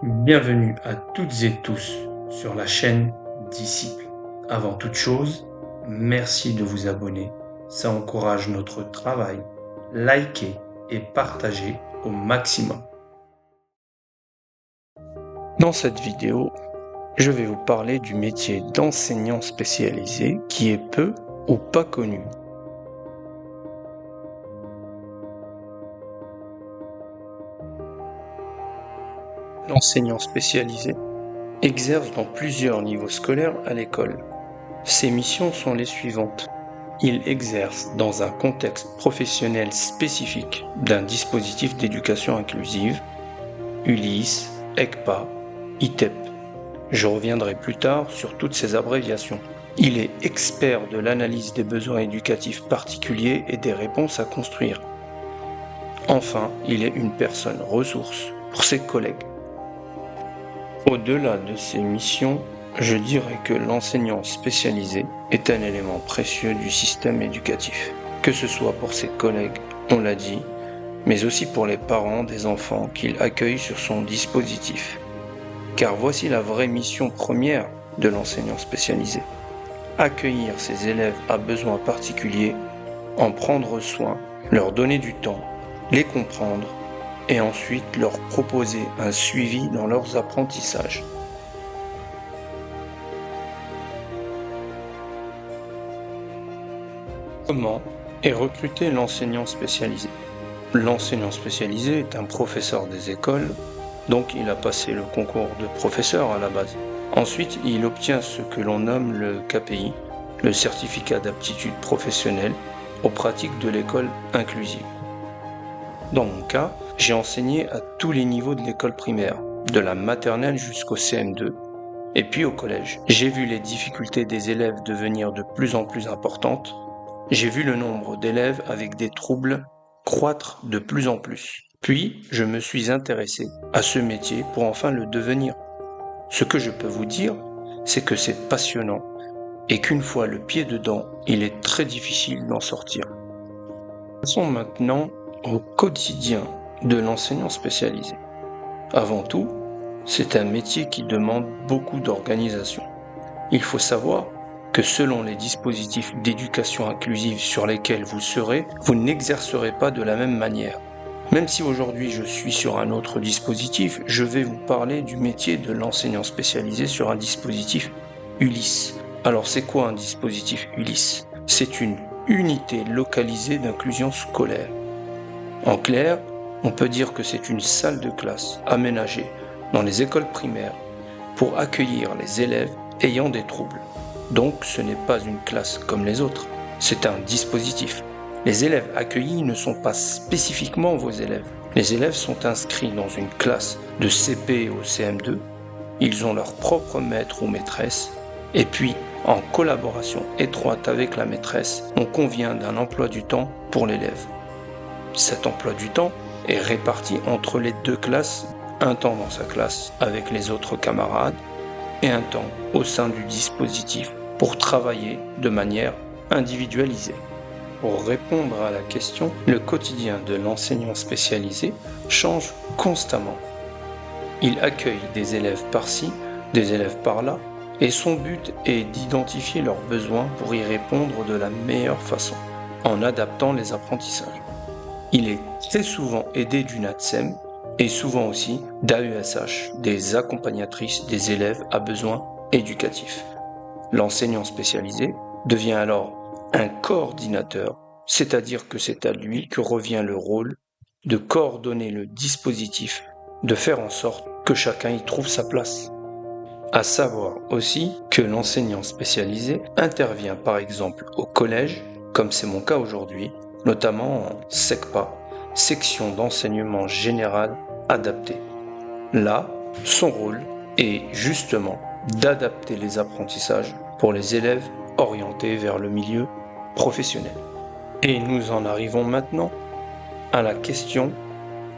Bienvenue à toutes et tous sur la chaîne Disciples. Avant toute chose, merci de vous abonner. Ça encourage notre travail. Likez et partagez au maximum. Dans cette vidéo, je vais vous parler du métier d'enseignant spécialisé qui est peu ou pas connu. L'enseignant spécialisé exerce dans plusieurs niveaux scolaires à l'école. Ses missions sont les suivantes. Il exerce dans un contexte professionnel spécifique d'un dispositif d'éducation inclusive, ULIS, ECPA, ITEP. Je reviendrai plus tard sur toutes ces abréviations. Il est expert de l'analyse des besoins éducatifs particuliers et des réponses à construire. Enfin, il est une personne ressource pour ses collègues. Au-delà de ses missions, je dirais que l'enseignant spécialisé est un élément précieux du système éducatif, que ce soit pour ses collègues, on l'a dit, mais aussi pour les parents des enfants qu'il accueille sur son dispositif. Car voici la vraie mission première de l'enseignant spécialisé. Accueillir ses élèves à besoins particuliers, en prendre soin, leur donner du temps, les comprendre et ensuite leur proposer un suivi dans leurs apprentissages. Comment est recruté l'enseignant spécialisé? L'enseignant spécialisé est un professeur des écoles, donc il a passé le concours de professeur à la base. Ensuite, il obtient ce que l'on nomme le KPI, le certificat d'aptitude professionnelle aux pratiques de l'école inclusive. Dans mon cas, j'ai enseigné à tous les niveaux de l'école primaire, de la maternelle jusqu'au CM2, et puis au collège. J'ai vu les difficultés des élèves devenir de plus en plus importantes. J'ai vu le nombre d'élèves avec des troubles croître de plus en plus. Puis, je me suis intéressé à ce métier pour enfin le devenir. Ce que je peux vous dire, c'est que c'est passionnant et qu'une fois le pied dedans, il est très difficile d'en sortir. Passons maintenant au quotidien de l'enseignant spécialisé. Avant tout, c'est un métier qui demande beaucoup d'organisation. Il faut savoir que selon les dispositifs d'éducation inclusive sur lesquels vous serez, vous n'exercerez pas de la même manière. Même si aujourd'hui je suis sur un autre dispositif, je vais vous parler du métier de l'enseignant spécialisé sur un dispositif ULIS. Alors c'est quoi un dispositif ULIS? C'est une unité localisée d'inclusion scolaire. En clair, on peut dire que c'est une salle de classe aménagée dans les écoles primaires pour accueillir les élèves ayant des troubles. Donc ce n'est pas une classe comme les autres, c'est un dispositif. Les élèves accueillis ne sont pas spécifiquement vos élèves. Les élèves sont inscrits dans une classe de CP au CM2, ils ont leur propre maître ou maîtresse, et puis, en collaboration étroite avec la maîtresse, on convient d'un emploi du temps pour l'élève. Cet emploi du temps est réparti entre les deux classes, un temps dans sa classe avec les autres camarades et un temps au sein du dispositif pour travailler de manière individualisée. Pour répondre à la question, le quotidien de l'enseignant spécialisé change constamment. Il accueille des élèves par-ci, des élèves par-là, et son but est d'identifier leurs besoins pour y répondre de la meilleure façon, en adaptant les apprentissages. Il est très souvent aidé d'une ATSEM et souvent aussi d'AESH, des accompagnatrices des élèves à besoins éducatifs. L'enseignant spécialisé devient alors un coordinateur, c'est-à-dire que c'est à lui que revient le rôle de coordonner le dispositif, de faire en sorte que chacun y trouve sa place. À savoir aussi que l'enseignant spécialisé intervient par exemple au collège, comme c'est mon cas aujourd'hui, notamment en SECPA, section d'enseignement général adapté. Là, son rôle est justement d'adapter les apprentissages pour les élèves orientés vers le milieu professionnel. Et nous en arrivons maintenant à la question: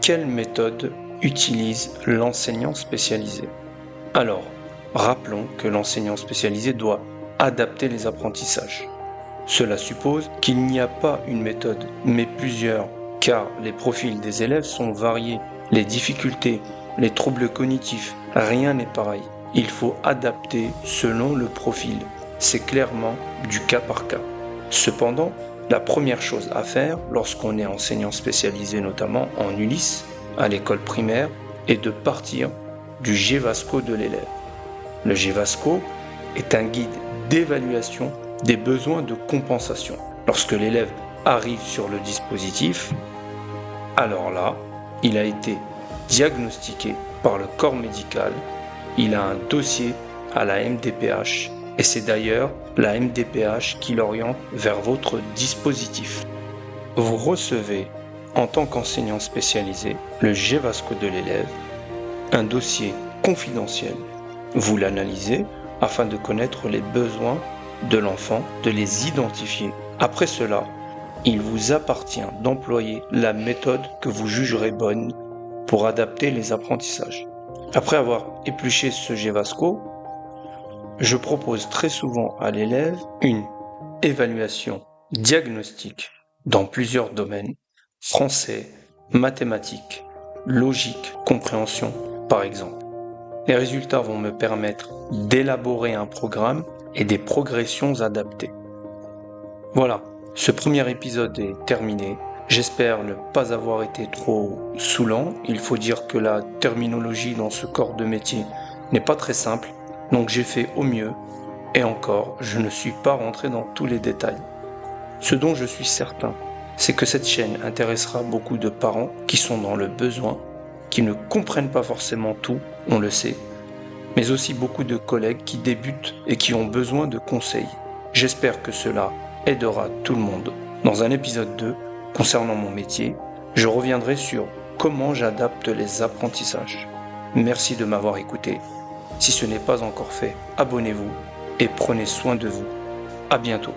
quelle méthode utilise l'enseignant spécialisé? Alors, rappelons que l'enseignant spécialisé doit adapter les apprentissages. Cela suppose qu'il n'y a pas une méthode, mais plusieurs, car les profils des élèves sont variés, les difficultés les troubles cognitifs, rien n'est pareil. Il faut adapter selon le profil. C'est clairement du cas par cas. Cependant, la première chose à faire lorsqu'on est enseignant spécialisé, notamment en Ulysse, à l'école primaire, est de partir du GVASCO de l'élève. Le GVASCO est un guide d'évaluation des besoins de compensation. Lorsque l'élève arrive sur le dispositif, alors là, il a été diagnostiqué par le corps médical, il a un dossier à la MDPH et c'est d'ailleurs la MDPH qui l'oriente vers votre dispositif. Vous recevez, en tant qu'enseignant spécialisé, le GVASCO de l'élève, un dossier confidentiel. Vous l'analysez afin de connaître les besoins de l'enfant, de les identifier. Après cela, il vous appartient d'employer la méthode que vous jugerez bonne pour adapter les apprentissages. Après avoir épluché ce GVASCO, je propose très souvent à l'élève une évaluation diagnostique dans plusieurs domaines, français, mathématiques, logique, compréhension par exemple. Les résultats vont me permettre d'élaborer un programme et des progressions adaptées. Voilà, ce premier épisode est terminé. J'espère ne pas avoir été trop saoulant. Il faut dire que la terminologie dans ce corps de métier n'est pas très simple, donc j'ai fait au mieux. Et encore, je ne suis pas rentré dans tous les détails. Ce dont je suis certain, c'est que cette chaîne intéressera beaucoup de parents qui sont dans le besoin, qui ne comprennent pas forcément tout, on le sait, mais aussi beaucoup de collègues qui débutent et qui ont besoin de conseils. J'espère que cela aidera tout le monde. Dans un épisode 2, concernant mon métier, je reviendrai sur comment j'adapte les apprentissages. Merci de m'avoir écouté. Si ce n'est pas encore fait, abonnez-vous et prenez soin de vous. À bientôt.